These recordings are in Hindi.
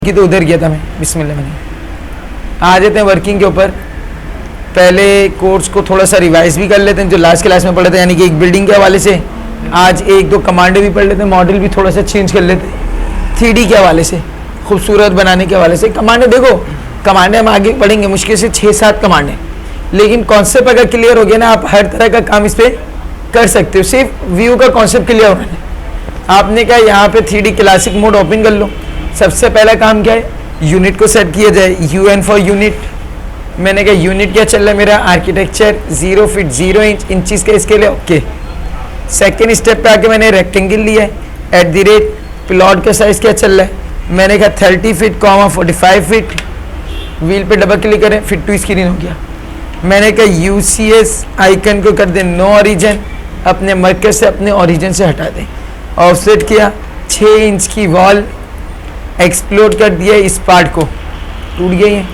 की तो उधर गया था मैं। बिस्मिल्लाह। मैंने आ जाते हैं वर्किंग के ऊपर। पहले कोर्स को थोड़ा सा रिवाइज भी कर लेते हैं जो लास्ट क्लास में पढ़े थे, यानी कि एक बिल्डिंग के हवाले से। आज एक दो कमांडे भी पढ़ लेते हैं, मॉडल भी थोड़ा सा चेंज कर लेते हैं 3D के हवाले से, खूबसूरत बनाने के हवाले से। कमांडे देखो, कमांडे हम आगे पढ़ेंगे मुश्किल से 6-7 कमांडे, लेकिन कॉन्सेप्ट अगर क्लियर हो गया ना, आप हर तरह का काम इस पर कर सकते हो। सिर्फ व्यू का कॉन्सेप्ट क्लियर होना है। आपने कहा यहाँ पे 3D क्लासिक मोड ओपन कर लो। सबसे पहला काम क्या है, यूनिट को सेट किया जाए, UN फॉर यूनिट। मैंने कहा यूनिट क्या चल रहा है मेरा, आर्किटेक्चर 0 फीट 0 इंच इंचीज का, इसके लिए ओके। सेकेंड स्टेप पे आके मैंने रेक्टेंगल लिया है, @ प्लॉट का साइज क्या चल रहा है, मैंने कहा 30 फीट 45 फीट। व्हील पे डबल क्लिक करें, फिट टू स्क्रीन हो गया। मैंने कहा UCS आइकन को कर दें नो ओरिजिन, अपने मरकज से अपने ओरिजिन से हटा दें। ऑफसेट किया, 6 इंच की वॉल एक्सप्लोड कर दिया, इस पार्ट को टूट गई है।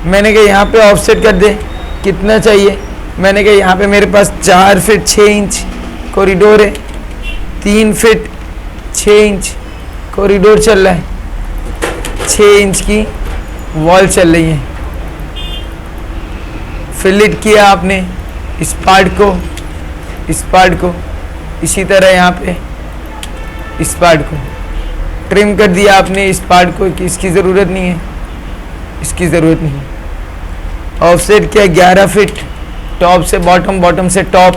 मैंने कहा यहाँ पे ऑफसेट कर दे, कितना चाहिए, मैंने कहा यहाँ पे मेरे पास 4 फीट 6 इंच कॉरिडोर है, 3 फीट 6 इंच कॉरिडोर चल रहा है, 6 इंच की वॉल चल रही है। फिलिट किया आपने इस पार्ट को, इसी तरह यहाँ पे इस पार्ट को ट्रिम कर दिया आपने, इस पार्ट को कि इसकी ज़रूरत नहीं है, इसकी ज़रूरत नहीं है। ऑफसेट किया 11 फीट टॉप से बॉटम, बॉटम से टॉप,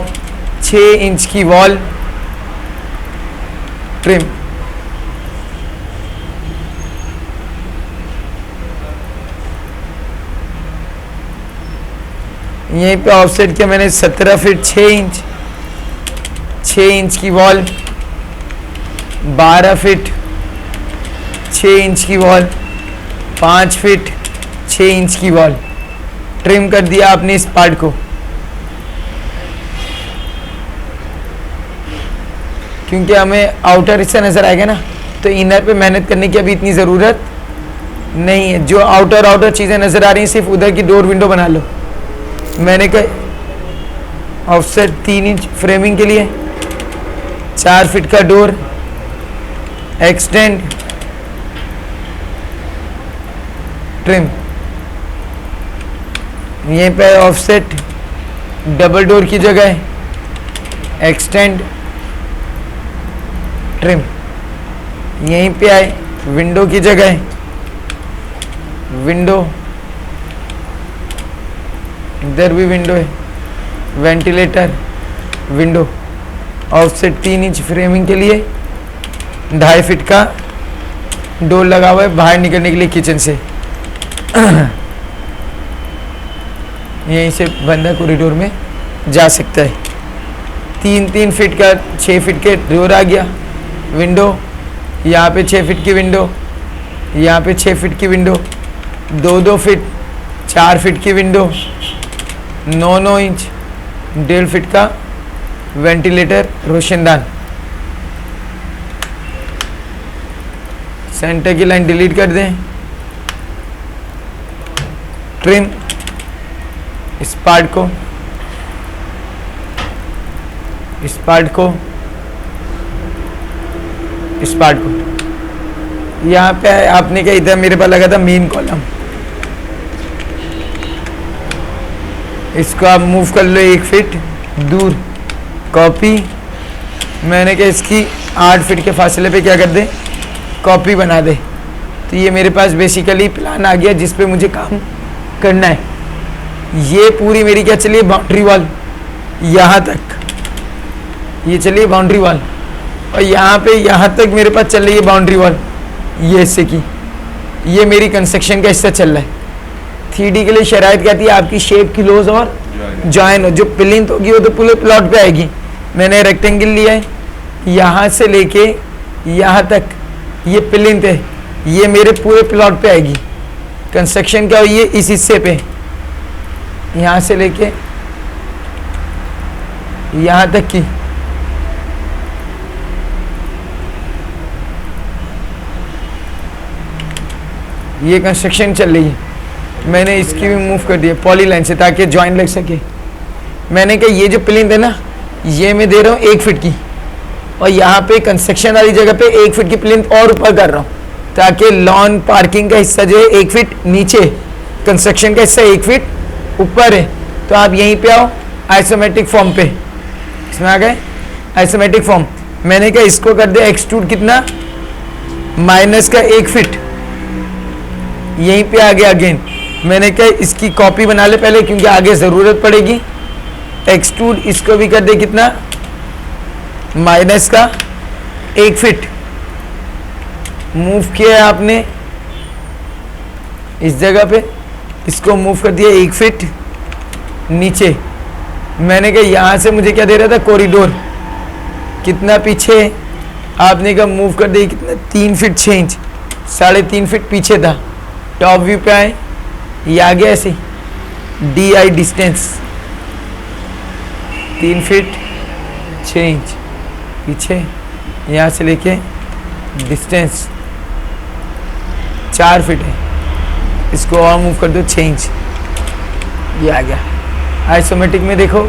6 इंच की वॉल ट्रिम। यहीं पे ऑफसेट किया मैंने 17 फीट 6 इंच की वॉल, 12 फीट 6 इंच की वॉल, 5 फीट 6 इंच की वॉल ट्रिम कर दिया आपने इस पार्ट को। क्योंकि हमें आउटर हिस्सा नजर आएगा ना, तो इनर पे मेहनत करने की अभी इतनी ज़रूरत नहीं है। जो आउटर चीज़ें नज़र आ रही हैं, सिर्फ उधर की डोर विंडो बना लो। मैंने कहा ऑफसेट 3 इंच फ्रेमिंग के लिए, 4 फीट का डोर, एक्सटेंड ट्रिम। यहीं पे ऑफसेट डबल डोर की जगह है, एक्सटेंड ट्रिम। यहीं पे आए विंडो की जगह है, विंडो, इधर भी विंडो है, ventilator window. Offset 3 inch framing के लिए, 2.5 फीट का डोर लगा हुआ है बाहर निकलने के लिए किचन से। यहीं से बंदा कॉरिडोर में जा सकता है। 3 फीट का 6 फीट के डोर आ गया, विंडो, यहाँ पे 6 फीट की विंडो, यहाँ पे 6 फीट की विंडो, 2 फीट 4 फीट की विंडो, 9 इंच 1.5 फीट का वेंटिलेटर रोशनदान। सेंटर की लाइन डिलीट कर दें, ट्रिम इस पार्ट को, इस पार्ट को, इस पार्ट को। यहाँ पे आपने क्या, इधर मेरे पास लगा था मेन कॉलम, इसको आप मूव कर लो 1 फीट दूर, कॉपी। मैंने क्या इसकी 8 फीट के फासले पे क्या कर दे, कॉपी बना दे। तो ये मेरे पास बेसिकली प्लान आ गया जिस पे मुझे काम करना है। ये पूरी मेरी क्या चलिए बाउंड्री वॉल यहाँ तक, ये चलिए बाउंड्री वॉल, और यहाँ पे यहाँ तक मेरे पास चल रही है बाउंड्री वॉल, ये हिस्से की। ये मेरी कंस्ट्रक्शन का हिस्सा चल रहा है। 3D के लिए शराइत कहती है आपकी शेप क्लोज और जॉइन हो, जो प्लिंथ होगी वो तो पूरे प्लॉट पे आएगी। मैंने रेक्टेंगल लिया है, यहाँ से लेके यहाँ तक ये प्लिंथ है, ये मेरे पूरे प्लॉट पे आएगी। कंस्ट्रक्शन क्या हुई है इस हिस्से पे, यहाँ से लेके यहाँ तक की। ये कंस्ट्रक्शन चल रही है। मैंने इसकी भी मूव कर दिया पॉली लाइन से ताकि जॉइन लग सके। मैंने कहा ये जो प्लिंथ है ना, ये मैं दे रहा हूँ 1 फीट की, और यहाँ पे कंस्ट्रक्शन वाली जगह पे 1 फीट की प्लिंथ और ऊपर कर रहा हूँ ताकि लॉन पार्किंग का हिस्सा जो है 1 फीट नीचे, कंस्ट्रक्शन का हिस्सा 1 फीट ऊपर है। तो आप यहीं पे आओ आइसोमेट्रिक फॉर्म पे, इसमें आ गए आइसोमेट्रिक फॉर्म। मैंने कहा इसको कर दे एक्सट्रूड कितना, माइनस का 1 फीट, यहीं पे आ गया अगेन। मैंने कहा इसकी कॉपी बना ले पहले क्योंकि आगे ज़रूरत पड़ेगी। एक्सट्रूड इसको भी कर दे कितना, माइनस का 1 फीट। मूव किया आपने इस जगह पे, इसको मूव कर दिया 1 फीट नीचे। मैंने कहा यहाँ से मुझे क्या दे रहा था, कॉरिडोर कितना पीछे, आपने कहा मूव कर दिया कितना, 3 फीट 6 इंच, 3.5 फीट पीछे था। टॉप व्यू पे आए, ये आ गया ऐसे D I distance 3 feet 6 inch पीछे, यहाँ से लेके डिस्टेंस 4 फीट है। इसको और मूव कर दो 6 इंच, ये आ गया। आइसोमेट्रिक में देखो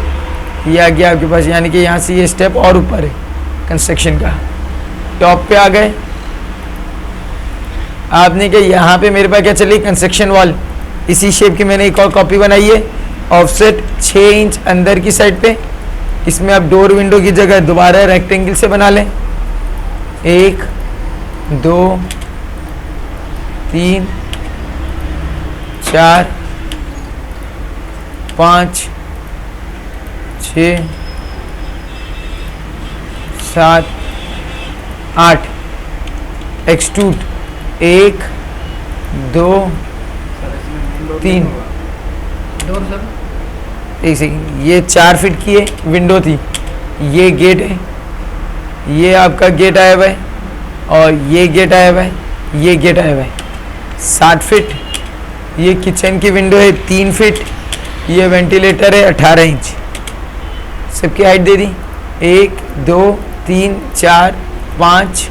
ये आ गया आपके पास, यानी कि यहाँ से ये स्टेप और ऊपर है कंस्ट्रक्शन का। टॉप पे आ गए, आपने क्या यहाँ पे मेरे पास क्या चली, कंस्ट्रक्शन वॉल इसी शेप की मैंने एक और कॉपी बनाई है, ऑफसेट 6 इंच अंदर की साइड पे। इसमें आप डोर विंडो की जगह दोबारा रेक्टेंगल से बना लें, 1 2 3 4 5 6 7 8। एक्सट्रूड 1 2 3, एक सेकेंड, ये 4 फीट की है विंडो थी, ये गेट है, ये आपका गेट आया हुआ है, और ये गेट आया हुआ है, ये गेट आया हुआ है 7 फीट। ये किचन की विंडो है 3 फीट, ये वेंटिलेटर है 18 इंच। सबकी हाइट दे दी, 1 2 3 4 5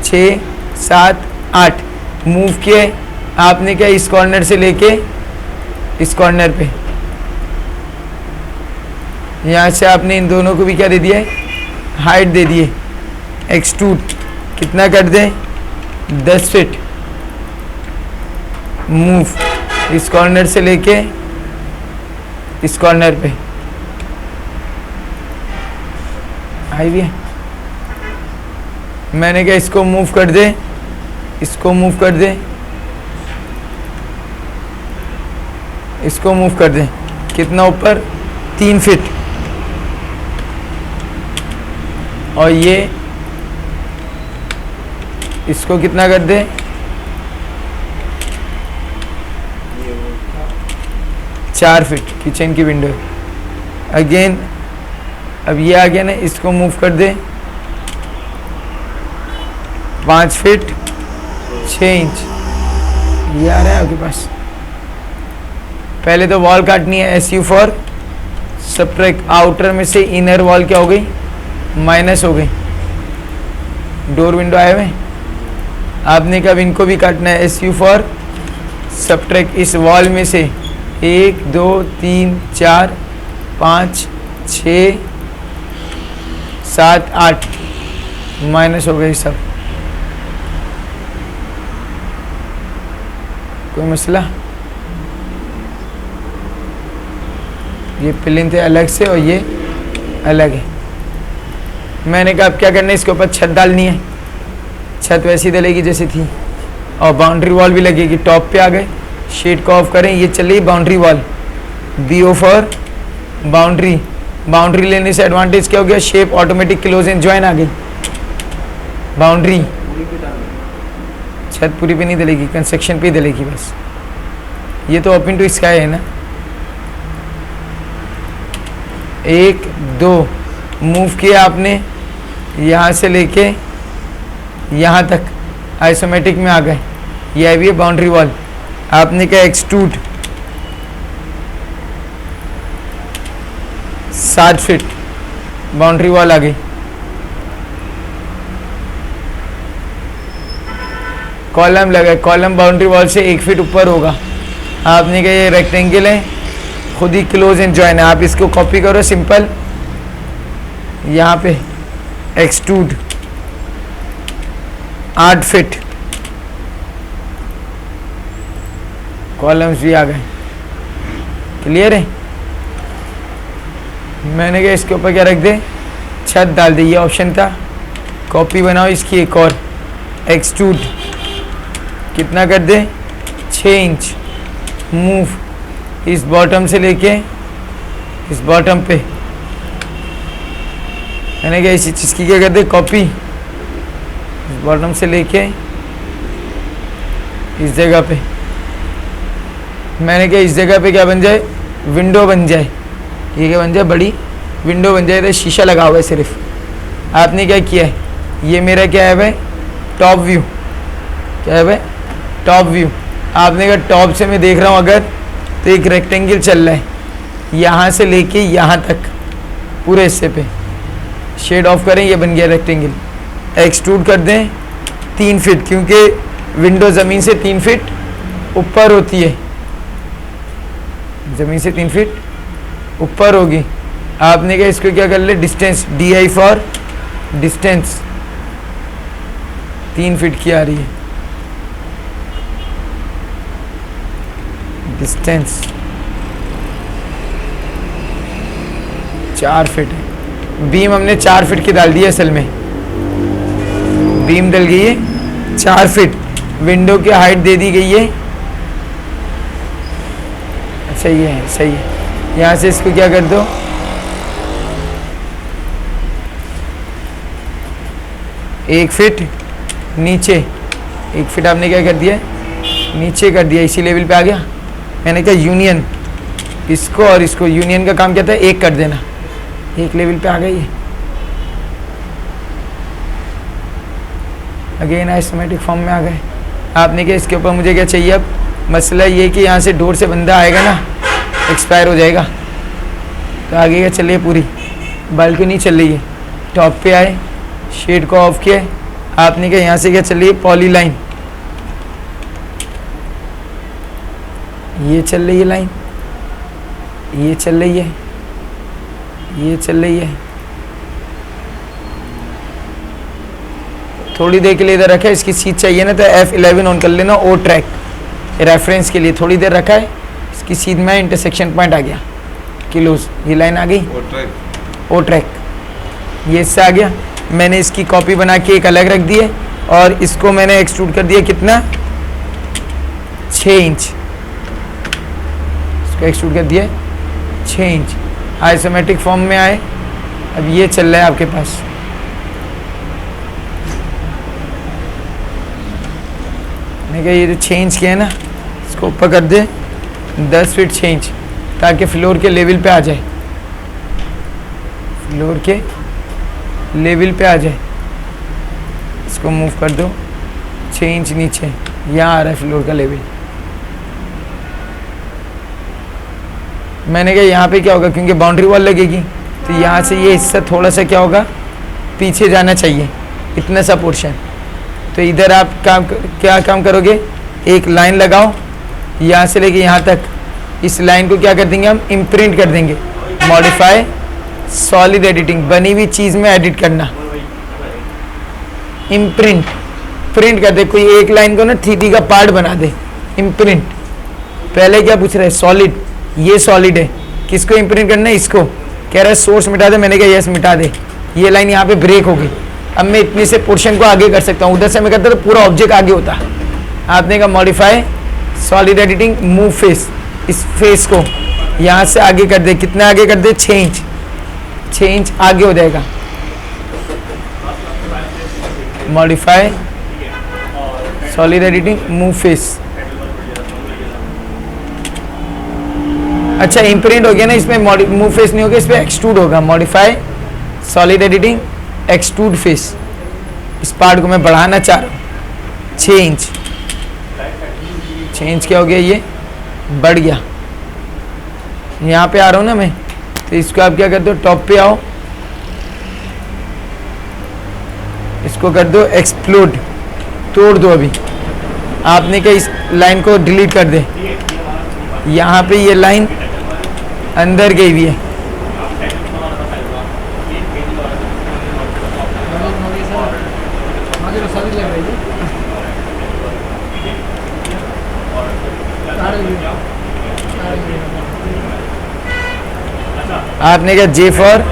6 7 8। मूव किए आपने क्या, इस कॉर्नर से लेके इस कॉर्नर पे, यहाँ से आपने इन दोनों को भी क्या दे दिया है, हाइट दे दिए। एक्सट्रूड कितना कर दें, 10 फीट। मूव इस कॉर्नर से लेके इस कॉर्नर पे, आई भी है। मैंने कहा इसको मूव कर दे, इसको मूव कर दे, इसको मूव कर दे, कितना ऊपर, 3 फीट। और ये इसको कितना कर दे, 4 फीट किचन की विंडो। अगेन अब ये आ गया ना, इसको मूव कर दे 5 फीट 6 इंच, ये आ रहा है आपके पास। पहले तो वॉल काटनी है, SU फॉर सब्ट्रैक्ट। आउटर में से इनर वॉल क्या हो गई, माइनस हो गई। डोर विंडो आए हुए, आपने कब इनको भी काटना है, SU फॉर सब्ट्रैक्ट। इस वॉल में से 1 2 3 4 5 6 7 8 माइनस हो गई सब। कोई मसला, ये प्लिंथ है अलग से और ये अलग है। मैंने कहा अब क्या करना है, इसके ऊपर छत डालनी है। छत वैसी डलेगी जैसी थी, और बाउंड्री वॉल भी लगेगी। टॉप पे आ गए, शीट को ऑफ करें, ये चली boundary wall, BO for boundary. Boundary लेने से एडवांटेज क्या हो गया, shape automatic close and join आ गई। बाउंड्री छत पूरी पे नहीं डलेगी, कंस्ट्रक्शन पे ही डलेगी बस। ये तो ओपन टू स्काई है ना। 1 2 मूव किया आपने, यहाँ से लेके यहाँ तक आइसोमेट्रिक में आ गए। यह भी है बाउंड्री वॉल। आपने क्या, एक्सट्रूड 7 फीट बाउंड्री वॉल आ गई। कॉलम लगा, कॉलम बाउंड्री वॉल से 1 फीट ऊपर होगा। आपने क्या, ये रेक्टेंगल है, खुद ही क्लोज एंड ज्वाइन है। आप इसको कॉपी करो सिंपल, यहाँ पे एक्सट्रूड 8 फीट कॉलम्स भी आ गए। क्लियर है? मैंने कहा इसके ऊपर क्या रख दे, छत डाल दी। ये ऑप्शन था। कॉपी बनाओ इसकी एक और, एक्सट्रूड कितना कर दे, 6 इंच। मूव इस बॉटम से लेके इस बॉटम पे। मैंने कहा इसी चीज़ की क्या कर दे, कॉपी इस बॉटम से लेके इस जगह पे। मैंने कहा इस जगह पे क्या बन जाए, विंडो बन जाए। ये क्या बन जाए, बड़ी विंडो बन जाए। तो शीशा लगा हुआ है सिर्फ। आपने क्या किया है, ये मेरा क्या है भाई, टॉप व्यू। क्या है भाई, टॉप व्यू। आपने कहा टॉप से मैं देख रहा हूँ अगर, तो एक रेक्टेंगल चल रहा है यहाँ से लेके यहाँ तक पूरे हिस्से पे। शेड ऑफ करें, ये बन गया रेक्टेंगल। एक्सट्रूड कर दें 3 फीट, क्योंकि विंडो ज़मीन से 3 फीट ऊपर होती है। ज़मीन से 3 फीट ऊपर होगी। आपने क्या इसको क्या कर ले, distance, DI for distance 3 feet की आ रही है। डिस्टेंस 4 फीट है। बीम हमने 4 फीट की डाल दी है असल में। बीम डल गई है 4 फीट। विंडो की हाइट दे दी गई है। अच्छा ये है, सही है। यहाँ से इसको क्या कर दो, एक फीट नीचे, 1 फीट आपने क्या कर दिया, नीचे कर दिया। इसी लेवल पे आ गया। मैंने कहा यूनियन, इसको और इसको, यूनियन का काम क्या था, एक कर देना। एक लेवल पे आ गई है। अगेन आइसोमेट्रिक फॉर्म में आ गए। आपने क्या इसके ऊपर मुझे क्या चाहिए, अब मसला ये कि यहाँ से डोर से बंदा आएगा ना, एक्सपायर हो जाएगा। तो आगे क्या चलिए, पूरी बालकनी चल रही है। टॉप पे आए, शेड को ऑफ किया। आपने क्या यहाँ से क्या चल रही है, पॉली लाइन। ये चल रही है लाइन, ये चल रही है, ये चल रही है। थोड़ी देर के लिए इधर रखा है। इसकी सीट चाहिए ना तो F11 ऑन कर लेना, ओ ट्रैक रेफरेंस के लिए। थोड़ी देर रखा है, इसकी सीट में इंटरसेक्शन पॉइंट आ गया, क्लोज। ये लाइन आ गई, ओ ट्रैक। ये इससे आ गया। मैंने इसकी कॉपी बना के एक अलग रख दी है, और इसको मैंने एक्सट्रूड कर दिया कितना, 6 इंच। इसको एक्सट्रूड कर दिया 6 इंच। आइसोमेट्रिक फॉर्म में आए। अब ये चल रहा है आपके पास। मैंने कहा ये जो 6 इंच किया है ना, इसको ऊपर कर दे 10 फीट 6 इंच, ताकि फ्लोर के लेवल पे आ जाए। फ्लोर के लेवल पे आ जाए। इसको मूव कर दो 6 इंच नीचे, यहाँ आ रहा है फ्लोर का लेवल। मैंने कहा यहाँ पे क्या होगा, क्योंकि बाउंड्री वॉल लगेगी, तो यहाँ से ये हिस्सा थोड़ा सा क्या होगा, पीछे जाना चाहिए, इतना सा पोर्शन। तो इधर आप क्या काम करोगे, एक लाइन लगाओ यहाँ से लेके यहाँ तक। इस लाइन को क्या कर देंगे हम, इम्प्रिंट कर देंगे। मॉडिफाई सॉलिड एडिटिंग, बनी हुई चीज़ में एडिट करना। इम्प्रिंट, प्रिंट कर दे। कोई एक लाइन को ना 3D का पार्ट बना दे, इम्प्रिंट। पहले क्या पूछ रहा है, सॉलिड। ये सॉलिड है, किसको इम्प्रिंट करना है, इसको। कह रहा है सोर्स मिटा दे। मैंने कहा यस मिटा दे। ये लाइन यहाँ पे ब्रेक हो गई। अब मैं इतने से पोर्शन को आगे कर सकता हूँ। उधर से मैं करता तो पूरा ऑब्जेक्ट आगे होता। आपने कहा modify solid editing, move face. इस फेस को यहाँ से आगे कर दे। कितना आगे कर दे, 6 इंच। 6 इंच आगे हो जाएगा। Modify solid editing, move face. अच्छा इम्प्रिंट हो गया ना, इसमें मूव फेस नहीं होगा, इसमें एक्सट्रूड होगा। Modify solid editing, extrude face. इस पार्ट को मैं बढ़ाना चाह रहा हूँ 6 इंच। 6 इंच क्या हो गया, ये बढ़ गया। यहाँ पे आ रहा हूँ ना मैं, तो इसको आप क्या कर दो, टॉप पे आओ, इसको कर दो एक्सप्लोड, तोड़ दो। अभी आपने क्या इस लाइन को डिलीट कर दे। यहाँ पे ये लाइन अंदर गई हुई है। आपने कहा जे फॉर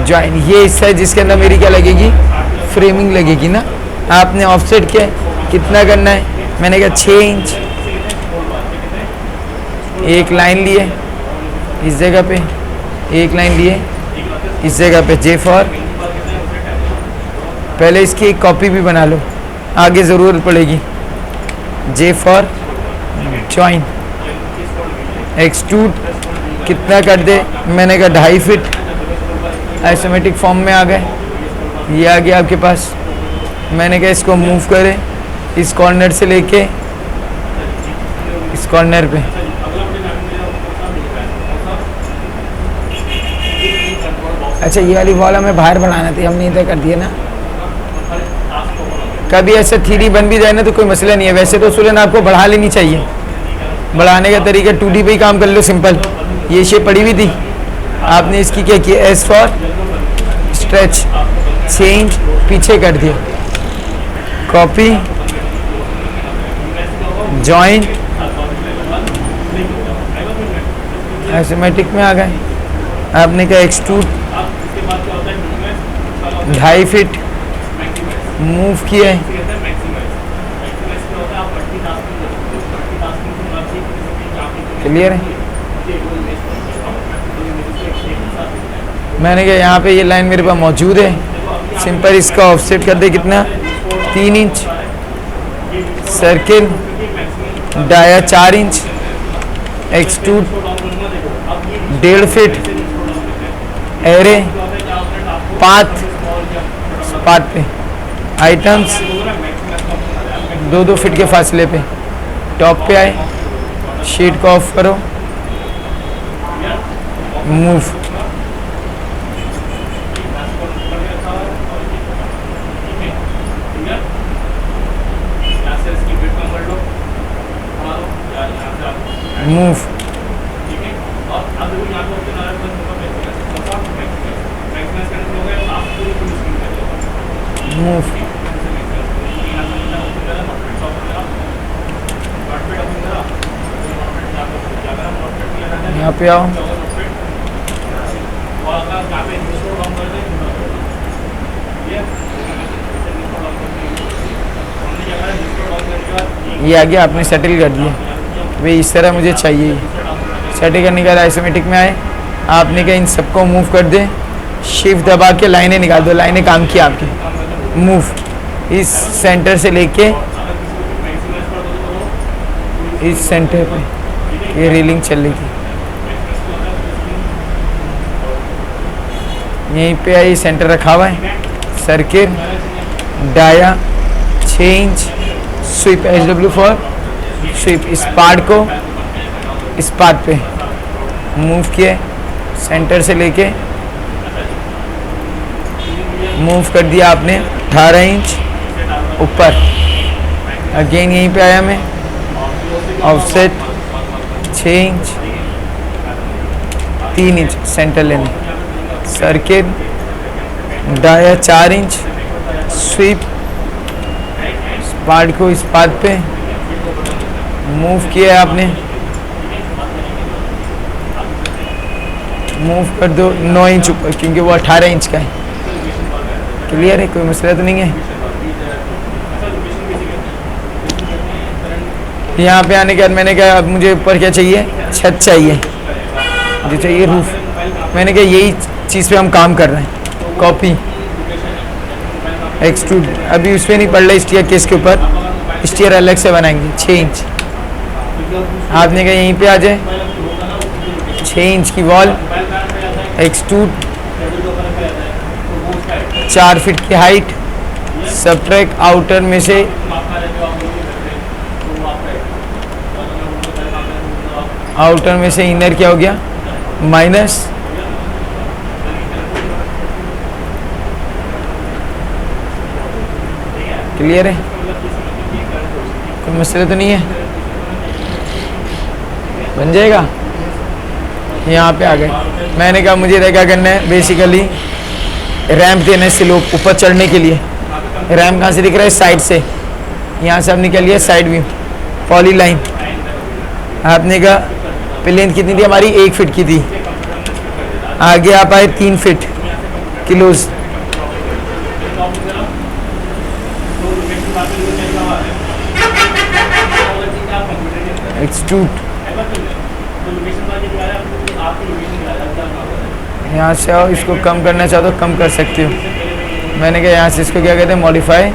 ज्वाइन, ये हिस्सा है जिसके अंदर मेरी क्या लगेगी, फ्रेमिंग लगेगी ना। आपने ऑफसेट क्या कितना करना है, मैंने कहा 6 इंच। एक लाइन लिए इस जगह पे, एक लाइन लिए इस जगह पे, जे फॉर, पहले इसकी एक कॉपी भी बना लो, आगे ज़रूरत पड़ेगी। जे फॉर जॉइन, एक्सट्रूड कितना कर दे, मैंने कहा 2.5 फीट, आइसोमेट्रिक फॉर्म में आ गए, ये आ गया आपके पास। मैंने कहा इसको मूव करें इस कॉर्नर से लेके इस कॉर्नर पे, अच्छा ये वाली वॉल हमें बाहर बढ़ाना थी, हमने इधर कर दिया ना। कभी ऐसे 3D बन भी जाए ना तो कोई मसला नहीं है, वैसे तो सुलन आपको बढ़ा लेनी चाहिए। बढ़ाने का तरीका 2D पे ही काम कर लो, सिंपल। ये शेप पड़ी हुई थी, आपने इसकी क्या किया, एस फॉर स्ट्रेच, चेंज पीछे कर दिया, कॉपी, जॉइन, आइसोमेट्रिक में आ गए। आपने क्या एक्सट्रूड 2.5 फीट मूव किया है, क्लियर है। मैंने कहा यहाँ पे ये लाइन मेरे पास मौजूद है, सिंपल इसका ऑफसेट कर दे कितना, 3 inch, circle dia 4 inch, extrude 1.5 feet, array path पे, आइटम्स 2-2 फीट के फासले पे, टॉप पे आए, शीट को ऑफ करो, मूव, मूव, मूव, यहाँ पे आओ, ये आ गया, आपने सेटल कर दिया भाई, इस तरह मुझे चाहिए। सेटल करने के बाद आइसोमेट्रिक में आए, आपने कहा इन सबको मूव कर दे, शिफ्ट दबा के लाइनें निकाल दो, लाइनें काम की आपकी, मूव, इस सेंटर से लेके इस सेंटर पे ये रेलिंग चल रही थी, यहीं पे आई, सेंटर रखा हुआ है, circle dia 6 inch, sweep, SW for sweep, इस पार्ट को इस पार्ट पे मूव किए, सेंटर से लेके मूव कर दिया आपने 18 इंच ऊपर, अगेन यहीं पे आया मैं, ऑफसेट 6 इंच, 3 इंच सेंटर लेने, circle dia 4 inch, sweep, part को इस पार्ट पे मूव किया आपने, मूव कर दो 9 इंच ऊपर, क्योंकि वो 18 इंच का है, क्लियर है, कोई मसला तो नहीं है। यहाँ पे आने के बाद मैंने कहा अब मुझे ऊपर क्या चाहिए, छत चाहिए, जो चाहिए रूफ, मैंने कहा यही चीज़ पे हम काम कर रहे हैं, कॉपी, एक्सट्रूड, अभी उस पर नहीं पड़ रहा स्टीयर केस के ऊपर, स्टीयर अलग से बनाएंगे 6 इंच, आपने कहा यहीं पे आ जाए, 6 इंच की वॉल, एक्सट्रूड 4 फीट की हाइट, सबट्रैक्ट आउटर में से इनर क्या हो गया, माइनस, क्लियर है, कोई मसला तो नहीं है, बन जाएगा। यहाँ पे आ गए, मैंने कहा मुझे क्या करना है, बेसिकली रैंप देना है स्लोप ऊपर चढ़ने के लिए। रैंप कहाँ से दिख रहा है, साइड से, यहाँ से अब निकल लिया साइड व्यू, पॉली लाइन, आपने कहा प्लेन कितनी थी हमारी, 1 फीट की थी, आगे आप आए 3 फीट क्लोज, एक्सट्रूड। यहाँ से आओ, इसको कम करना चाहो तो कम कर सकती हो। मैंने कहा यहाँ से इसको क्या कहते हैं, modify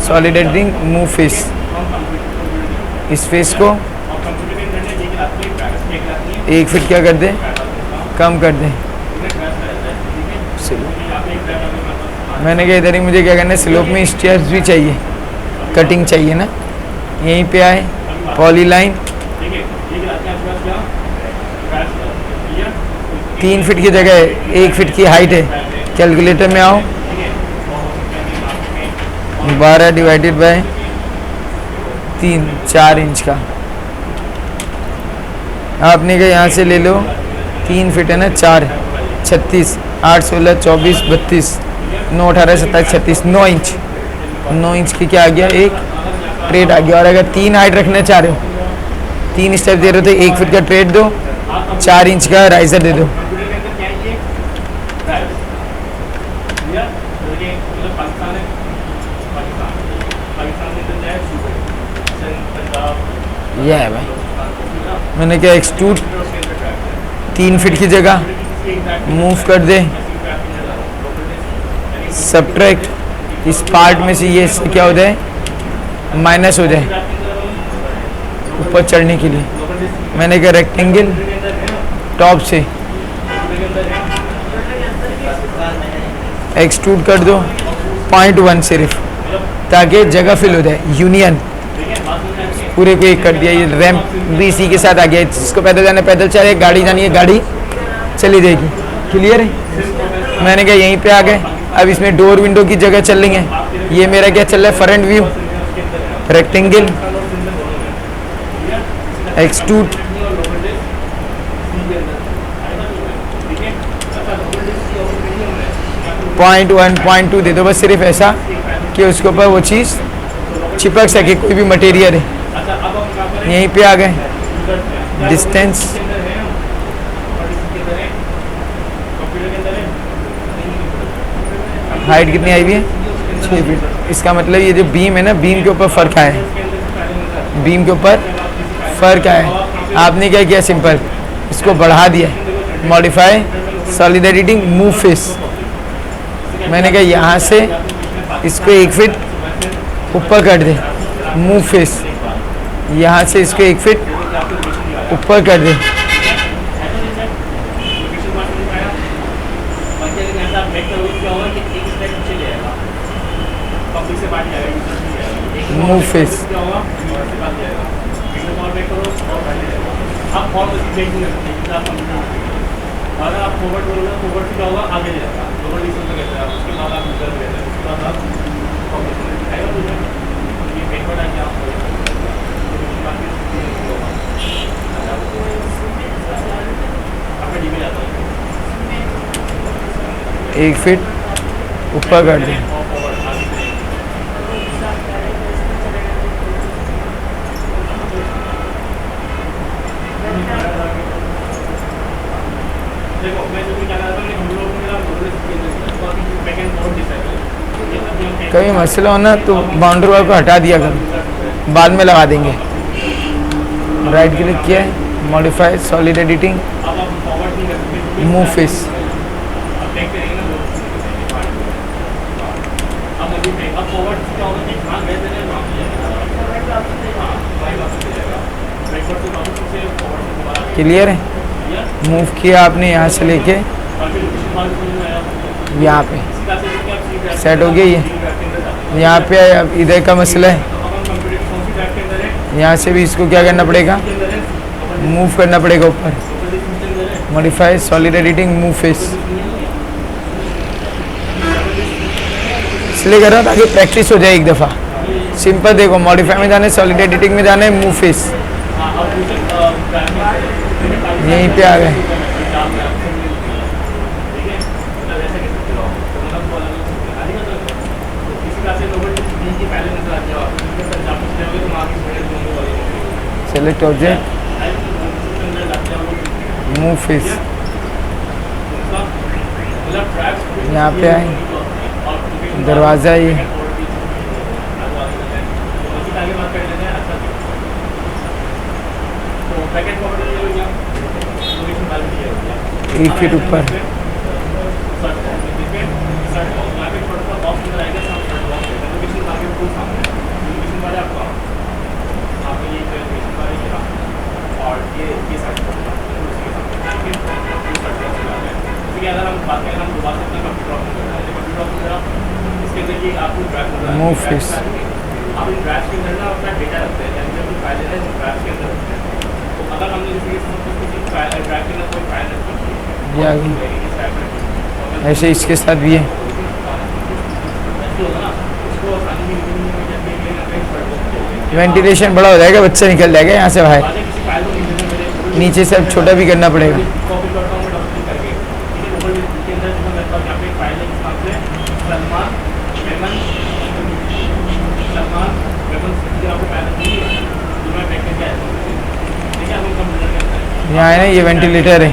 solid editing, move face. इस फेस को 1 फीट क्या कर दे, कम कर दे। मैंने कहा इधर ही मुझे क्या करना है, स्लोप में स्टेयर्स भी चाहिए, कटिंग चाहिए ना। यहीं पे आए, पॉली लाइन 3 फीट की जगह 1 फीट की हाइट है। कैलकुलेटर में आओ, 12 डिवाइडेड बाय 3, 4 इंच का। आपने कहा यहाँ से ले लो, 3 फीट है ना, 4 36, 8 16 24 32, 9 18 27 36, 9 इंच। 9 इंच की क्या आ गया, एक ट्रेड आ गया। और अगर 3 हाइट रखना चाह रहे हो, 3 स्टेप दे रहे हो तो 1 फीट का ट्रेड दो, 4 इंच का राइजर दे दो। यह है भाई, मैंने क्या एक्सट्रूड 3 फीट की जगह मूव कर दे, सब्ट्रैक्ट इस पार्ट में से ये क्या हो जाए, माइनस हो जाए ऊपर चढ़ने के लिए। मैंने क्या रेक्टेंगल टॉप से एक्सट्रूड कर दो 0.1 सिर्फ, ताकि जगह फिल हो जाए। यूनियन पूरे को एक कर दिया। ये रैंप भी इसी के साथ आ गया, जिसको पैदल जाना पैदल चले, गाड़ी जानी है गाड़ी चली जाएगी। क्लियर है। मैंने कहा यहीं पे आ गए। अब इसमें डोर विंडो की जगह चल रही है। ये मेरा क्या चल रहा है, front view, rectangle extrude, point 1 0.2 दे दो बस, सिर्फ ऐसा कि उसके ऊपर वो चीज़ चिपक सके, कोई भी मटेरियल है। यहीं पे आ गए। डिस्टेंस हाइट कितनी आई हुई है, 6 फीट। इसका मतलब ये जो बीम है ना, बीम के ऊपर फ़र्क आया है, बीम के ऊपर फ़र्क आया है। आपने क्या किया, सिंपल इसको बढ़ा दिया, modify solid editing, move face. मैंने कहा यहाँ से इसको 1 फीट ऊपर कर दे, मूव फेस। यहाँ से इसको 1 फीट ऊपर कर दे, मूव फेस। एक फीट ऊपर कर दें। कभी मसला हो ना तो बाउंड्री वाल को हटा दिया करो, बाद में लगा देंगे। राइट क्लिक किया है, modify solid editing, move face. Clear है। मूव किया आपने यहाँ से लेके यहाँ पे, सेट हो गया। ये यहाँ पे अब इधर का मसला है, यहाँ से भी इसको क्या करना पड़ेगा, मूव करना पड़ेगा ऊपर। Modify solid editing, move face. इसलिए कर रहा हूँ ताकि प्रैक्टिस हो जाए एक दफ़ा। सिंपल देखो, मॉडिफाई में जाना है, सॉलिड एडिटिंग में जाना है, मूव फेस। यहीं पे आ गए। Select object, move face. यहाँ पे आए, दरवाज़ा ये, एक फीट ऊपर। मूव फिश, आप इन ड्राफ्ट के अंदर ना अपना डेटा रखते हैं, यानी जो फाइल है ना ड्राफ्ट के अंदर रखते हैं। तो अगर हमने जैसे कि किसी ड्राफ्ट के अंदर कोई फाइल रखी ये आ गई। ऐसे इसके साथ भी है। वेंटिलेशन बड़ा हो जाएगा, बच्चा निकल जाएगा यहाँ से बाहर, नीचे से अब छोटा भी करना पड़ेगा। यहाँ है ना, ये वेंटिलेटर है।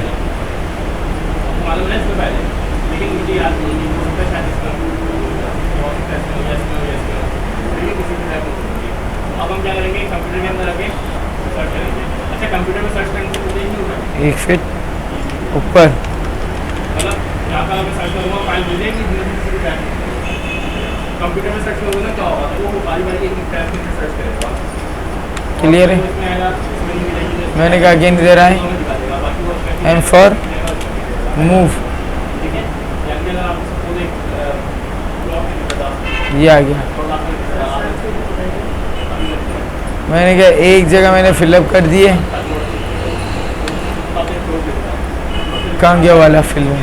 अब हम क्या करेंगे, कंप्यूटर के अंदर आके सर्च करेंगे। अच्छा, कंप्यूटर में सर्च करने से मुझे नहीं होगा 1 फीट ऊपर। मतलब यहाँ का मैं सर्च करूँगा, फाइल मिल जाएगी। कंप्यूटर में सर्च करूँगा ना, क्या होगा, तो वो बारी बारी एक टैब के अंदर सर्च करेगा। क्लियर है? इसमें आएगा, इसमें नहीं मिलेगी, मैंने कहा अगेन दे रहा है, एंड फॉर मूव, ठीक है। यानी अगर आप सपोज एक ब्लॉक बता, ये आ गया। मैंने कहा एक जगह मैंने फिलअप कर दिए, कहाँ गया वाला फिल्म,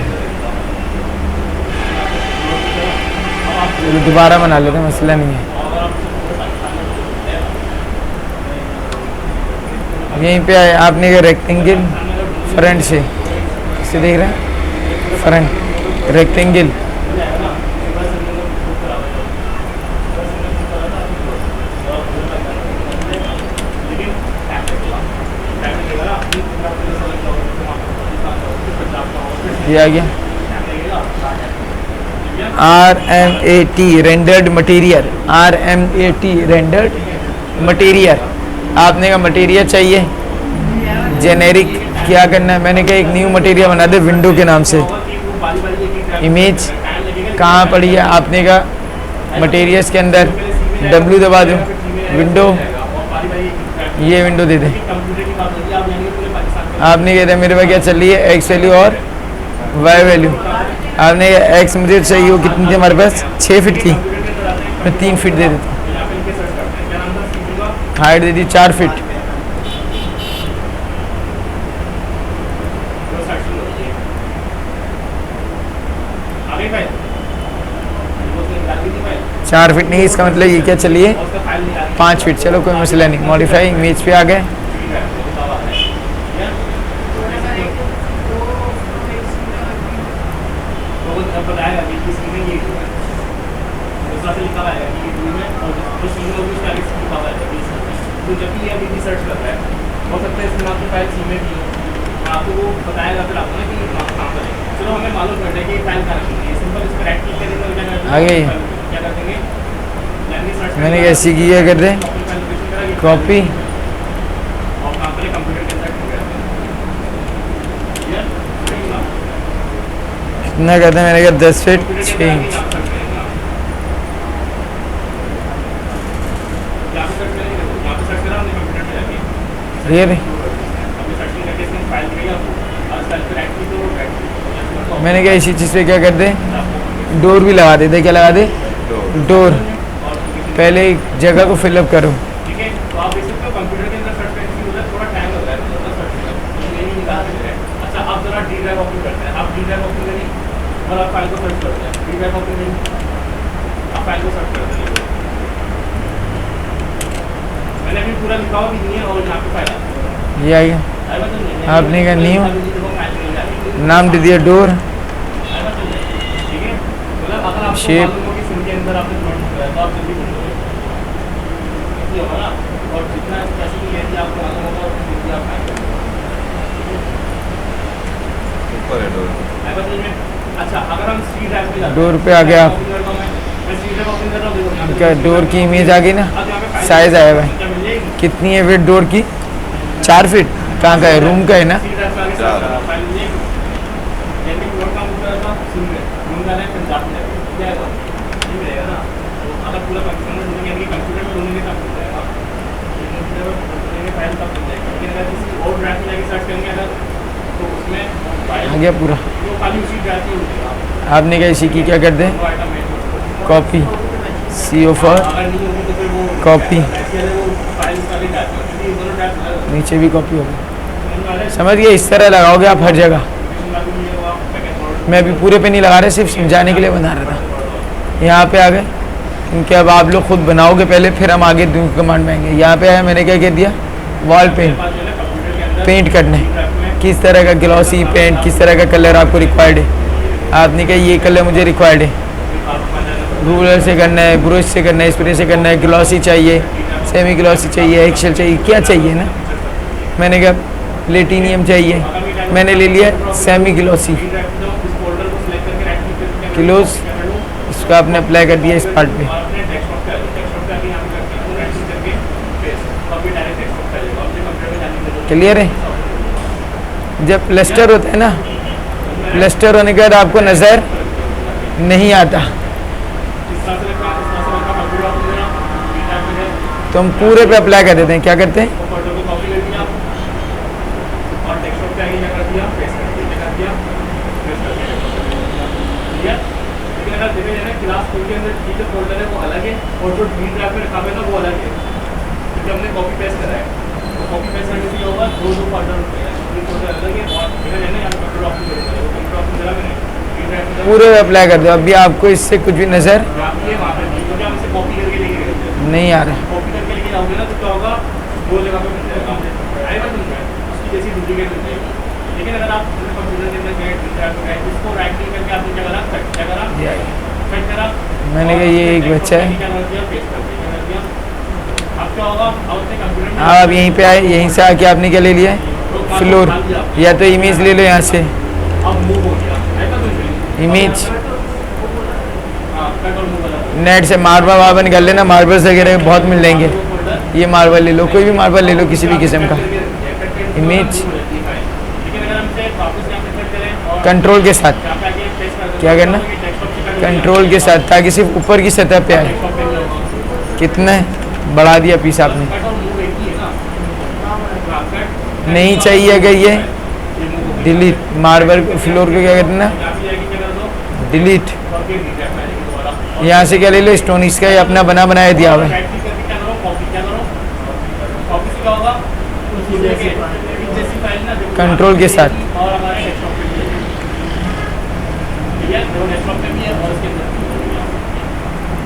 चलो दोबारा बना लेते, मसला नहीं है। यहीं पे आए, आपने कहा रेक्टेंगल फ्रंट से, इसे देख रहे हैं, फ्रंट रेक्टेंगल, ये आ गया। RMAT rendered material, RMAT rendered material. आपने कहा मटेरियल चाहिए जेनेरिक, क्या करना है, मैंने कहा एक न्यू मटेरियल बना दे विंडो के नाम से। इमेज कहाँ पड़ी है, आपने कहा मटेरियल्स के अंदर W दबा दूँ, विंडो, ये विंडो दे दें। आपने कहता मेरे पास क्या चल रही है, एक्स वैल्यू और वाई वैल्यू। आपने एक्स मुझे चाहिए, वो कितनी थी हमारे पास, 6 फीट की, मैं 3 फीट दे देता हूँ, हाइट दे दी 4 फीट। चार फीट नहीं, इसका मतलब ये क्या चलिए 5 फीट, चलो कोई मसला नहीं। मॉडिफाई इमेज पे आ गए, बताएगा कि किसी ने ये दूसरा से लिखा हुआ है कि ये में और जो सी में भी उसका लिखा हुआ है। तो जब भी ये अभी रिसर्च कर रहा है, हो सकता है इसमें आपकी फाइल सी में भी हो, आपको वो बताएगा फिर आपको ना कि कहाँ पर है। चलो हमें मालूम कर दे कि ये फाइल कहाँ रखनी है, सिंपल इस पर राइट क्लिक करेंगे और क्या कर देंगे, मैंने कैसी की है, कर दे कॉपी, और कहाँ पर कंप्यूटर के अंदर कितना कहते हैं, मैंने कहा 10 फीट 6 इंच। ये मैंने कहा इसी चीज़ पे क्या कर दे, डोर भी लगा दे, क्या लगा दे, डोर। पहले एक जगह को फिलअप करो। ठीक है, तो आप देख सकते हो कंप्यूटर के अंदर सर्च करने की थोड़ा टाइम लग रहा है, अच्छा आप जरा डी ड्राइव ओपन करते हैं, आप डी ड्राइव ओपन करिए और आप फाइल को सर्च करते हैं, डी ड्राइव ओपन करिए, आप फाइल को सर्च करते हैं। मैंने अभी पूरा लिखा हुआ भी नहीं है और यहाँ पे फाइल ये आ गया। आपने कहा न्यू, नाम दे दिया डोर, शेप, और जितना अच्छा अगर हम सी ड्राइव पे जाते डोर पे आ गया आप। ओपन करता हूँ मैं सी ड्राइव ओपन कर रहा हूँ, देखो यहाँ पे इनका डोर की इमेज आ गई ना, अब यहाँ पे फाइल साइज आया हुआ है। क्या मिल जाएगी? कितनी है विड्थ डोर की? 4 फीट। कहाँ का है? रूम का है ना? सी ड्राइव पे आगे सारा फाइल मिल जाएगी। जैसे कि कोड काम होता था सिम में, रूम का है पंजाब में क्या है ये मिलेगा ना। तो अगर पूरा कंप्यूटर में यानी कि कंप्यूटर में रूम में काम हो जाएगा, ये फाइल कब मिल जाएगी। लेकिन अगर किसी और ड्राइव में जाके सर्च करेंगे अगर, तो उसमें फाइल आ गया पूरा। वो खाली उसी ड्राइव में होगी। आपने क्या इसी की क्या कर दें? वो आइटम है कॉपी CO फॉर अगर नहीं होगी तो फिर वो कॉपी, ऐसे वो फाइल वाली ड्राइव में, क्योंकि दोनों ड्राइव अलग अलग नीचे भी कॉपी होगी। वाले समझ गए? इस तरह लगाओगे आप हर जगह। मैं अभी पूरे पे नहीं लगा रहा, सिर्फ समझाने के लिए बना रहा था। यहाँ पे आ गए, क्योंकि अब आप लोग खुद बनाओगे पहले, फिर हम आगे कमांड में आएंगे। यहाँ पे आया, मैंने क्या कह दिया? वॉल पेंट, पेंट करना है। किस तरह का ग्लॉसी पेंट, किस तरह का कलर आपको रिक्वायर्ड है। आपने कहा ये कलर मुझे रिक्वायर्ड है, रूलर से करना है, ब्रश से करना है, स्प्रे से करना है, ग्लॉसी चाहिए, सेमी ग्लॉसी चाहिए, एक्सेल चाहिए, क्या चाहिए ना। मैंने कहा प्लेटिनियम चाहिए, मैंने ले लिया सेमी ग्लॉसी क्लोज, इसको आपने अप्लाई कर दिया इस पार्ट पे। क्लियर है? जब प्लास्टर होता है ना, प्लास्टर होने के बाद आपको नज़र नहीं आता, तो हम पूरे पे अप्लाई कर देते हैं। क्या करते हैं? क्लास फोर के अंदर जो फोल्डर है वो अलग है और जो डी ड्राइव में रखा हुआ है ना वो अलग है, क्योंकि हमने कॉपी पेस्ट करा है। तो कॉपी पेस्ट करने से होगा दो फोल्डर होते हैं, एक फोल्डर अलग है और इधर है ना यहाँ कंप्यूटर ऑप्शन करूँगा, वो कंप्यूटर ऑप्शन जगह मैंने डी ड्राइव में पूरे पे अप्लाई कर दो। अभी आपको इससे कुछ भी नज़र ये वहाँ पे नहीं, क्योंकि हम इसे कॉपी करके लेके गए थे। नहीं आ रहा। कॉपी करके लेके जाओगे ना तो क्या होगा, दो जगह पे मिल जाएगा, आएगा नहीं है उसकी जैसी डुप्लीकेट मिल जाएगी। लेकिन अगर आप कंप्यूटर के अंदर गए डी ड्राइव में गए, इसको राइट क्लिक करके आपने क्या करा, क्या करा, कट करा। मैंने कहा ये एक बच्चा है। अब क्या होगा, आप यहीं पे आए, यहीं से आके आपने क्या ले लिया है? फ्लोर, या तो इमेज ले लो यहाँ से, अब मूव हो गया इमेज कट और मूव वाला नेट से मार्बल वार्बल निकाल लेना, मार्बल्स वगैरह बहुत मिल जाएंगे। ये मार्बल ले लो, कोई भी मार्बल ले लो किसी भी किस्म का। इमेज लेकिन अगर हम इसे वापस यहाँ पे सेट करें और कंट्रोल के साथ, यहाँ पे आके पेस्ट कर क्या करना? कंट्रोल के साथ, ताकि सिर्फ ऊपर की सतह पे आए। कितना है? बढ़ा दिया पीस आपने। कट और मूव एक ही है ना, कट नहीं चाहिए अगर ये डिलीट, मार्बल फ्लोर को क्या करना? यहाँ पे जाके क्या कर दो, डिलीट। और फिर रीड्राइव में आएगी दोबारा। यहाँ से क्या ले लो? स्टोन, इसका ही अपना बना बनाया दिया हुआ है। राइट क्लिक करके क्या करो, कॉपी क्या करो, कॉपी से क्या होगा, उस जैसी फाइल ना जो कंट्रोल के साथ और हमारे डेस्कटॉप पे भी है, ठीक है, जो डेस्कटॉप पे भी है और उसके अंदर भी है।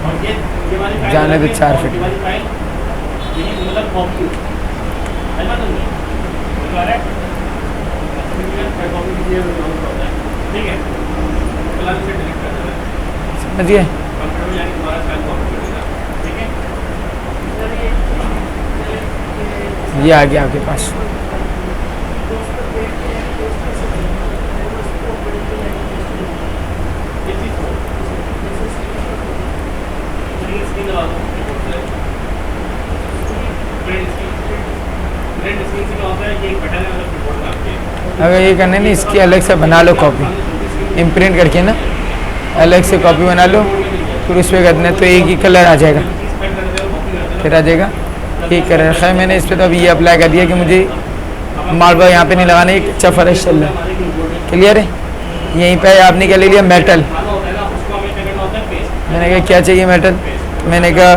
और ये वाली फाइल जाने दो 4 फीट। ये वाली फाइल ये मतलब कॉपी है ना, तो बता रहे कॉपी कीजिए ठीक है, फिलहाल इसे डिलीट कर देना, समझिए? कंप्यूटर में जाके दोबारा फाइल कॉपी कर देना, ठीक है। ये आ गया आपके पास। ये चीज़ को ग्रीन स्क्रीन लगा दो, ग्रीन स्क्रीन से क्या होता है कि एक बटन है मतलब कीबोर्ड में आपके, अगर ये करना है ना, इसकी अलग से बना लो कॉपी, इम्प्रिंट करके ना अलग से कॉपी बना लो, फिर उस पर करना है तो एक ही कलर आ जाएगा, फिर आ जाएगा ठीक कर रखा है मैंने। इस पर तो अभी ये अप्लाई कर दिया कि मुझे मार्बल यहाँ पे नहीं लगाना, एक अच्छा फर्श चल रहा है। क्लियर है? यहीं पे आपने क्या ले लिया? मेटल। मैंने कहा क्या चाहिए मेटल? मैंने कहा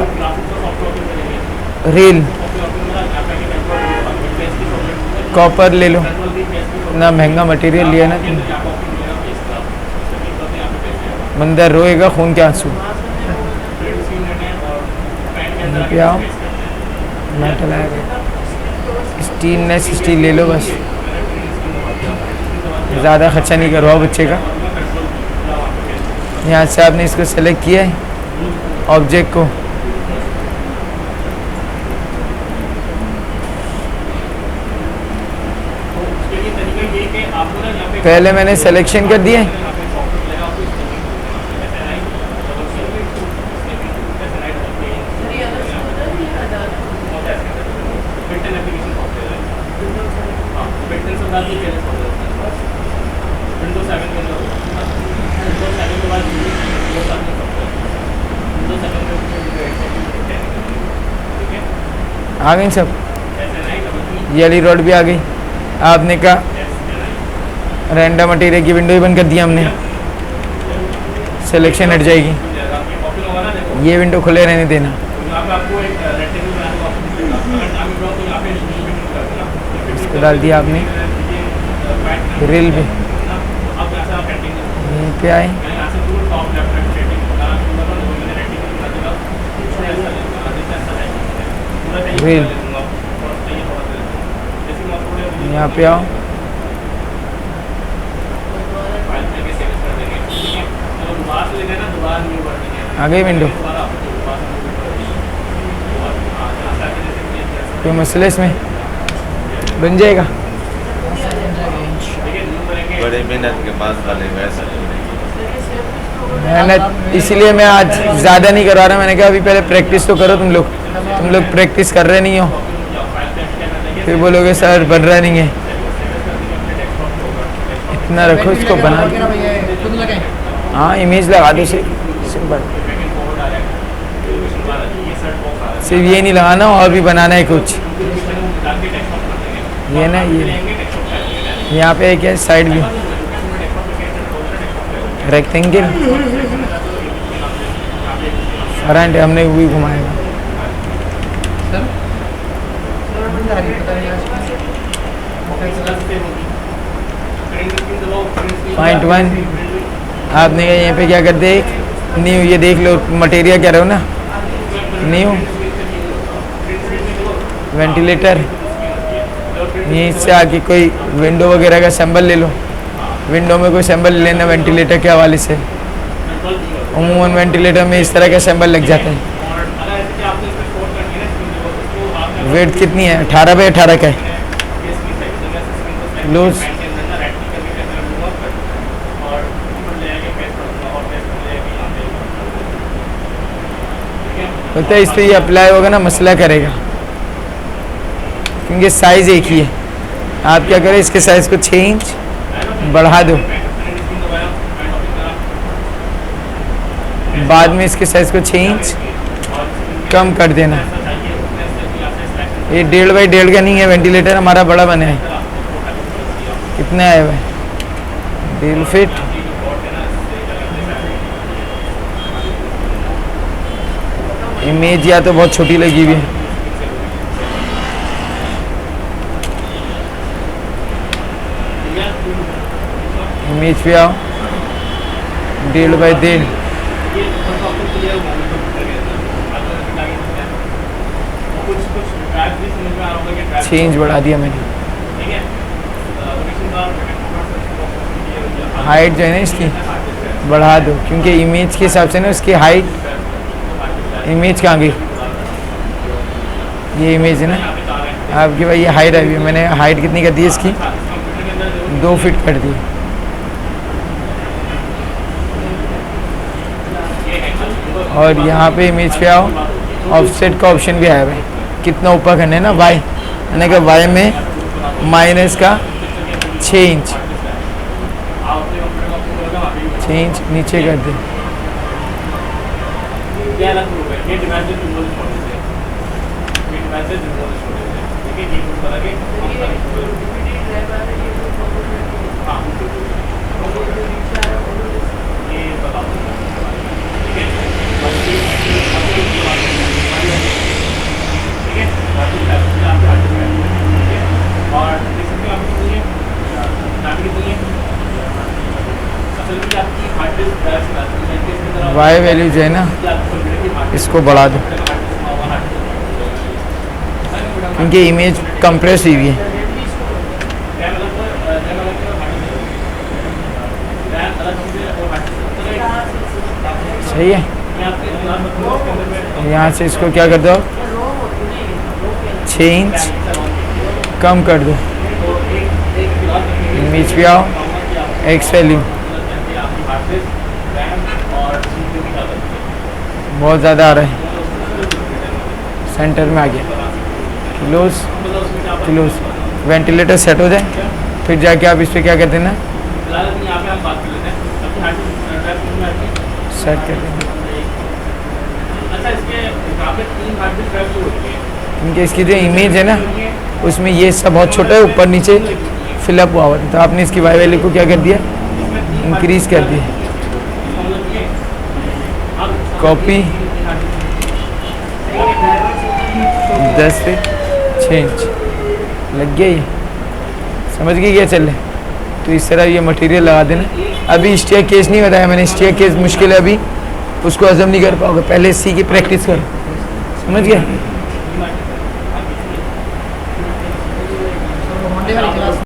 रेल, कॉपर ले लो ना, महंगा मटेरियल लिया ना, बंदा रोएगा खून के आंसू। पे आओ, मेटल आएगा, स्टीलनेस स्टील ले लो बस, ज़्यादा खर्चा नहीं करवाओ बच्चे का। यहाँ से आपने इसको सेलेक्ट किया है ऑब्जेक्ट को, पहले मैंने सिलेक्शन कर दिया है, हाँ मेंटेनेंस के बाद ये केयरलेस हो जाता है विंडो 7 के अंदर विंडो 7 के बाद विंडो 7 में सकता है विंडो 7 में ठीक है आ गई सब। ऐसे नहीं डबल ये वाली रॉड भी आ गई। आपने कहा रैंडम मटेरियल की विंडो ही बंद कर दी हमने, सिलेक्शन हट जाएगी। ऑप्शन होगा ना देखो ये विंडो खुले रहने देना। यहाँ पे आपको एक रेक्टेंगल बनाने का ऑप्शन मिलेगा अगर नाम ड्रॉ तो यहाँ पे नीचे कर देना इसको डाल दिया आपने ग्रिल भी। अब यहाँ से आप रेक्टेंगल यहीं पे आए, यहाँ से पूरा टॉप लेफ्ट राइट सेटिंग पूरा मैंने रेक्टेंगल बना देगा थोड़ा ऐसा लेगा जैसा है पूरा सही Grill। ले लूँगा और सही थोड़ा जैसे मैं थोड़े यहाँ पे आओ। फाइल करके सेव कर देंगे ठीक है तो दोबारा से लेना ना दोबारा न्यू कर देंगे आ गई विंडो। दोबारा आपको दोबारा से न्यू कर देंगे और हाँ यहाँ से आके जैसे क्लियर कर कोई मसला इसमें बन जाएगा। ठीक है न्यू करेंगे बड़े मेहनत के बाद वाले वैसा मेहनत इसलिए मैं आज ज़्यादा नहीं करवा रहा। मैंने कहा अभी पहले प्रैक्टिस तो करो तुम लोग प्रैक्टिस कर रहे नहीं हो, फिर बोलोगे सर बन रहा नहीं है। इतना रखो इसको बना। हाँ इमेज लगा दो सिंपल, सिर्फ ये नहीं लगाना और भी बनाना है कुछ। ये ना ये यहाँ पे एक है साइड व्यू रेक्टेंगल फ्रंट हमने वो भी घुमाएगा। पॉइंट 1 आपने कहा यहाँ पे क्या कर दे न्यू, ये देख लो मटेरियल कह रहे हो ना न्यू वेंटिलेटर। यहीं से आके कोई विंडो वगैरह का सैंबल ले लो, विंडो में कोई सैंबल ले लेना वेंटिलेटर के हवाले से। उमूमन वेंटिलेटर में इस तरह का सैंबल लग जाता है। वेट कितनी है 18 बाई 18 का है। लूज पता है इस पर ये अप्लाई होगा ना मसला करेगा, क्योंकि साइज़ एक ही है। आप क्या करें इसके साइज़ को 6 इंच बढ़ा दो, बाद में इसके साइज़ को 6 इंच कम कर देना। ये 1.5 बाई 1.5 का नहीं है वेंटिलेटर, हमारा बड़ा बना है। कितना आया हुआ है 1.5 फीट। इमेज या तो बहुत छोटी लगी हुई है। इमेज पे आओ 1.5 बाई 1.5 6 इंच बढ़ा दिया मैंने। हाइट जो है ना इसकी बढ़ा दो, क्योंकि इमेज के हिसाब से ना उसकी हाइट इमेज कहाँ गई, ये इमेज है ना आपकी भाई, ये हाइट आई हुई है। मैंने हाइट कितनी कर दी है इसकी 2 फीट कर दी। और यहाँ पे इमेज पे आओ, ऑफसेट का ऑप्शन भी आया भाई, कितना ऊपर करना है ना वाई, मैंने कहा वाई में माइनस का 6 इंच 6 इंच नीचे कर दे। ये अलग ग्रुप है, ये डिवाइसेस रिमूवल स्टोरेज है, ये डिवाइसेस रिमूवल स्टोरेज है, ठीक है। ये ग्रुप बना के हम सारे हाँ ये बता दो ठीक है। ठीक है बाकी आपके हाथ में ठीक है। और देख सकते हो आप सुनिए नाम की सुनिए असल में आपकी हार्ड डिस्क वाई वैल्यू जो है ना इसको बढ़ा दो, क्योंकि इमेज कंप्रेस हुई है। सही है। यहाँ से इसको क्या कर दो 6 इंच कम कर दो। इमेज पे आओ एक्स वैल्यू बहुत ज़्यादा आ रहा है, सेंटर में आ गया। क्लोज क्लोज वेंटिलेटर सेट हो जाए फिर जाके आप इस पर क्या कहते हैं ना फिलहाल अभी यहाँ पे हम बात कर लेते हैं अपनी हार्ट ड्राइव में आके सेट कर देंगे अच्छा इसके यहाँ पे 3 हार्ट बीट ड्राइव जो होती है क्योंकि इसकी जो इमेज है ना उसमें ये सब बहुत छोटा है ऊपर नीचे फिलअप हुआ हुआ था तो आपने इसकी वाई वैल्यू को क्या कर दिया इंक्रीज कर दिया कॉपी 10 से 6 इंच लग गया ये समझ गए क्या चल रहा है तो इस तरह ये मटेरियल लगा देना अभी स्टेयर केस नहीं बताया मैंने स्टेयर केस मुश्किल है अभी उसको हजम नहीं कर पाओगे पहले सी की प्रैक्टिस करो समझ गया मंडे वाली क्लास